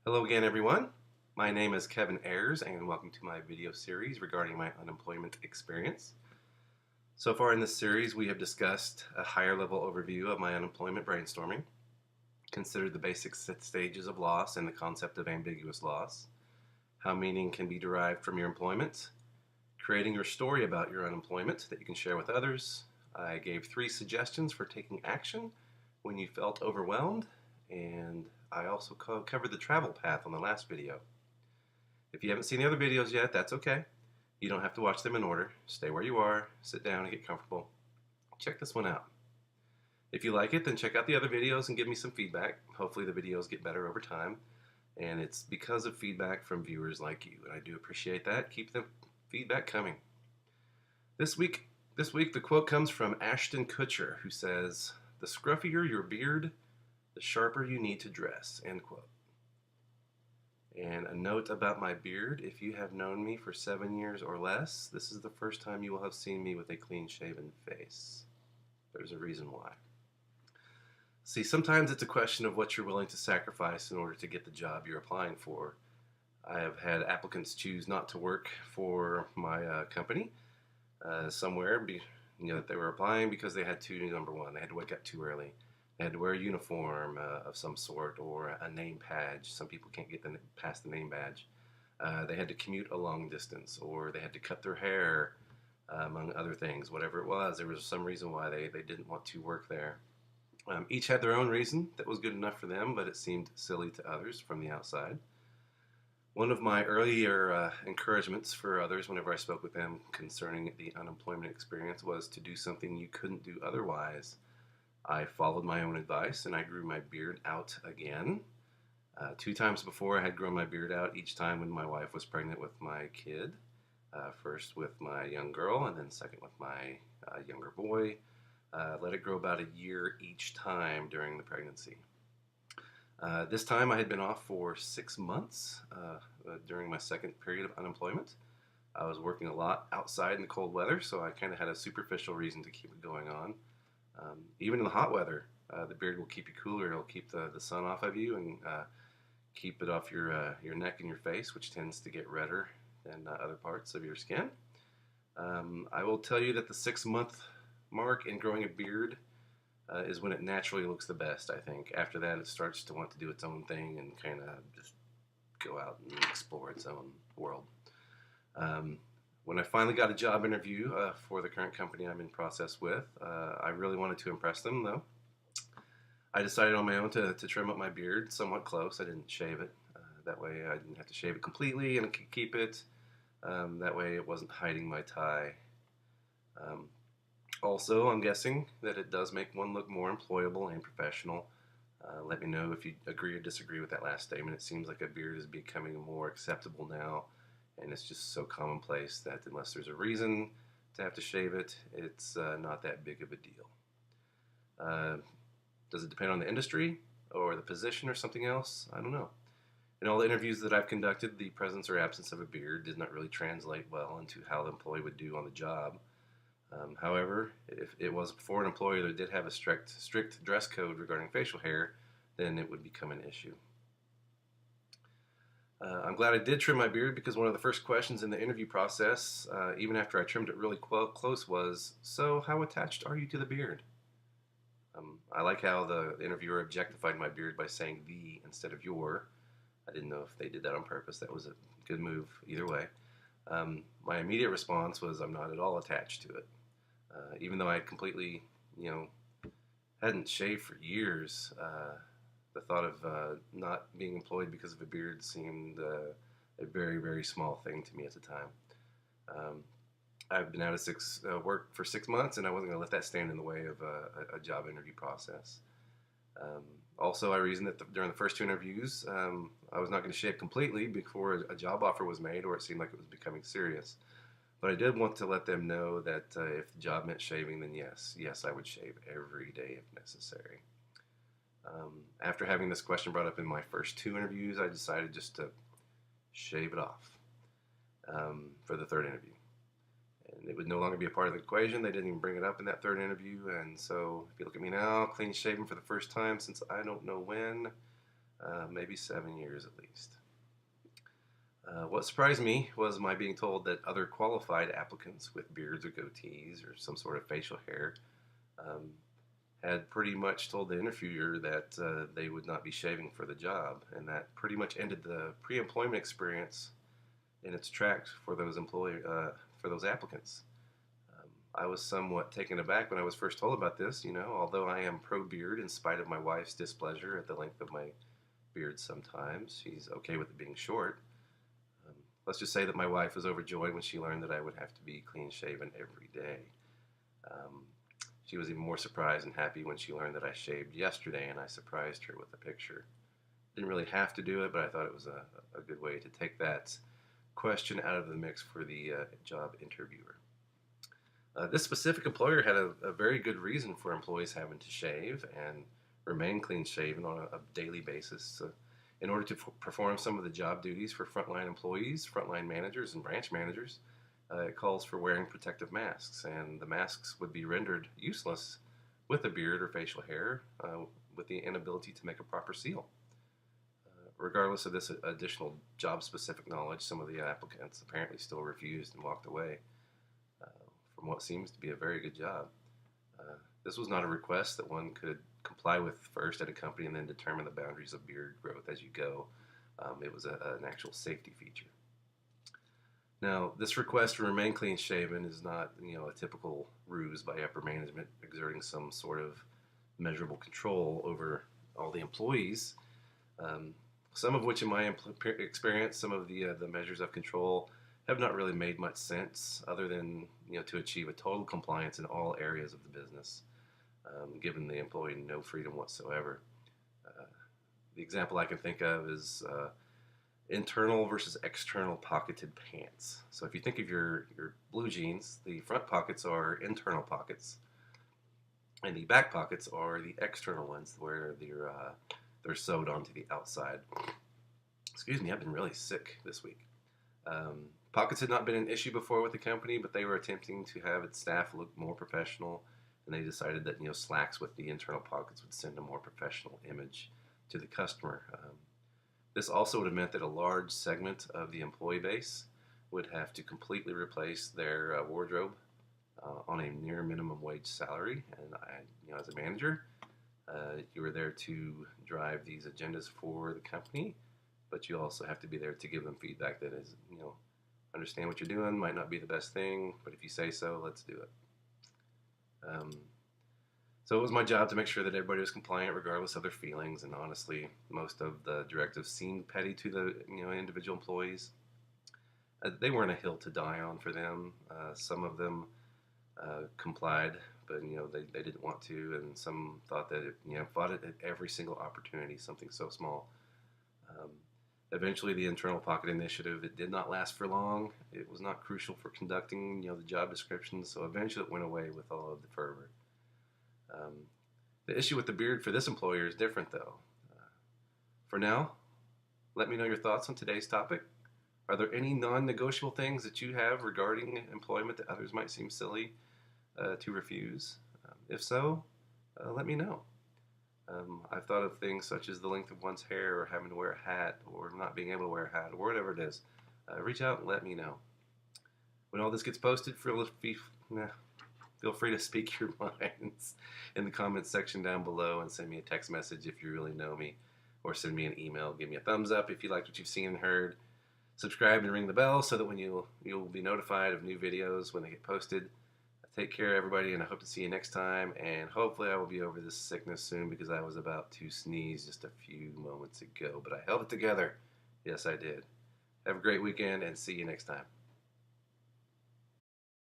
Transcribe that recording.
Hello again, everyone. My name is Kevin Ayers, and welcome to my video series regarding my unemployment experience. So far in this series, we have discussed a higher level overview of my unemployment brainstorming, considered the basic stages of loss and the concept of ambiguous loss, how meaning can be derived from your employment, creating your story about your unemployment that you can share with others. I gave 3 suggestions for taking action when you felt overwhelmed, and I also covered the travel path on the last video. If you haven't seen the other videos yet, that's okay. You don't have to watch them in order. Stay where you are, sit down and get comfortable. Check this one out. If you like it, then check out the other videos and give me some feedback. Hopefully the videos get better over time. And it's because of feedback from viewers like you, and I do appreciate that. Keep the feedback coming. This week the quote comes from Ashton Kutcher, who says, "The scruffier your beard, the sharper you need to dress," end quote. And a note about my beard: if you have known me for 7 years or less, this is the first time you will have seen me with a clean-shaven face. There's a reason why. See, sometimes it's a question of what you're willing to sacrifice in order to get the job you're applying for. I have had applicants choose not to work for my company somewhere, that they were applying because they had to, number one, they had to wake up too early. They had to wear a uniform of some sort or a name badge. Some people can't get past the name badge. They had to commute a long distance, or they had to cut their hair, among other things. Whatever it was, there was some reason why they didn't want to work there. Each had their own reason that was good enough for them, but it seemed silly to others from the outside. One of my earlier encouragements for others whenever I spoke with them concerning the unemployment experience was to do something you couldn't do otherwise. I followed my own advice and I grew my beard out again. 2 times before, I had grown my beard out, each time when my wife was pregnant with my kid. First with my young girl, and then second with my younger boy. Let it grow about a year each time during the pregnancy. This time I had been off for 6 months during my second period of unemployment. I was working a lot outside in the cold weather, so I kind of had a superficial reason to keep it going on. Even in the hot weather, the beard will keep you cooler. It'll keep the sun off of you and keep it off your neck and your face, which tends to get redder than other parts of your skin. I will tell you that the 6-month mark in growing a beard is when it naturally looks the best, I think. After that, it starts to want to do its own thing and kind of just go out and explore its own world. When I finally got a job interview for the current company I'm in process with, I really wanted to impress them, though. I decided on my own to trim up my beard somewhat close. I didn't shave it. That way I didn't have to shave it completely and could keep it. That way it wasn't hiding my tie. Also, I'm guessing that it does make one look more employable and professional. Let me know if you agree or disagree with that last statement. It seems like a beard is becoming more acceptable now, and it's just so commonplace that unless there's a reason to have to shave it, it's not that big of a deal. Does it depend on the industry or the position or something else? I don't know. In all the interviews that I've conducted, the presence or absence of a beard did not really translate well into how the employee would do on the job. However, if it was for an employer that did have a strict dress code regarding facial hair, then it would become an issue. I'm glad I did trim my beard because one of the first questions in the interview process, even after I trimmed it really close, was, "So how attached are you to the beard?" I like how the interviewer objectified my beard by saying "the" instead of "your." I didn't know if they did that on purpose. That was a good move either way. My immediate response was, "I'm not at all attached to it." Even though I had completely, hadn't shaved for years, the thought of not being employed because of a beard seemed a very, very small thing to me at the time. I've been out of work for 6 months, and I wasn't going to let that stand in the way of a job interview process. Also, I reasoned that during the first 2 interviews, I was not going to shave completely before a job offer was made or it seemed like it was becoming serious. But I did want to let them know that if the job meant shaving, then yes, I would shave every day if necessary. After having this question brought up in my first 2 interviews, I decided just to shave it off for the 3rd interview. And it would no longer be a part of the equation. They didn't even bring it up in that 3rd interview. And so if you look at me now, clean shaven for the first time since I don't know when. maybe 7 years at least. What surprised me was my being told that other qualified applicants with beards or goatees or some sort of facial hair um, had pretty much told the interviewer that they would not be shaving for the job, and that pretty much ended the pre-employment experience in its tracks for those applicants. I was somewhat taken aback when I was first told about this. Although I am pro beard in spite of my wife's displeasure at the length of my beard sometimes, she's okay with it being short. Um, let's just say that my wife was overjoyed when she learned that I would have to be clean shaven every day. Um, she was even more surprised and happy when she learned that I shaved yesterday, and I surprised her with a picture. Didn't really have to do it, but I thought it was a good way to take that question out of the mix for the job interviewer. This specific employer had a very good reason for employees having to shave and remain clean shaven on a daily basis in order to perform some of the job duties for frontline employees, frontline managers, and branch managers. It calls for wearing protective masks, and the masks would be rendered useless with a beard or facial hair with the inability to make a proper seal. Regardless of this additional job specific knowledge, some of the applicants apparently still refused and walked away from what seems to be a very good job. This was not a request that one could comply with first at a company and then determine the boundaries of beard growth as you go. It was an actual safety feature. Now, this request to remain clean shaven is not, a typical ruse by upper management exerting some sort of measurable control over all the employees. Some of which, in my experience, some of the measures of control have not really made much sense, other than to achieve a total compliance in all areas of the business, giving the employee no freedom whatsoever. The example I can think of is internal versus external pocketed pants. So if you think of your blue jeans, the front pockets are internal pockets, and the back pockets are the external ones where they're sewed onto the outside. Excuse me, I've been really sick this week. Pockets had not been an issue before with the company, but they were attempting to have its staff look more professional, and they decided that slacks with the internal pockets would send a more professional image to the customer. This also would have meant that a large segment of the employee base would have to completely replace their wardrobe on a near minimum wage salary. And as a manager, you were there to drive these agendas for the company, but you also have to be there to give them feedback that is, understand what you're doing, might not be the best thing, but if you say so, let's do it. So it was my job to make sure that everybody was compliant regardless of their feelings, and honestly, most of the directives seemed petty to the individual employees. They weren't a hill to die on for them. Some of them complied, but they didn't want to, and some thought that fought it at every single opportunity, something so small. Eventually, the internal pocket initiative, it did not last for long. It was not crucial for conducting the job description, so eventually it went away with all of the fervor. The issue with the beard for this employer is different, though. For now, let me know your thoughts on today's topic. Are there any non-negotiable things that you have regarding employment that others might seem silly to refuse? If so, let me know. I've thought of things such as the length of one's hair, or having to wear a hat, or not being able to wear a hat, or whatever it is. Reach out and let me know. When all this gets posted, feel free to speak your minds in the comments section down below, and send me a text message if you really know me, or send me an email. Give me a thumbs up if you liked what you've seen and heard. Subscribe and ring the bell so that when you'll be notified of new videos when they get posted. Take care, everybody, and I hope to see you next time. And hopefully I will be over this sickness soon, because I was about to sneeze just a few moments ago, but I held it together. Yes, I did. Have a great weekend, and see you next time.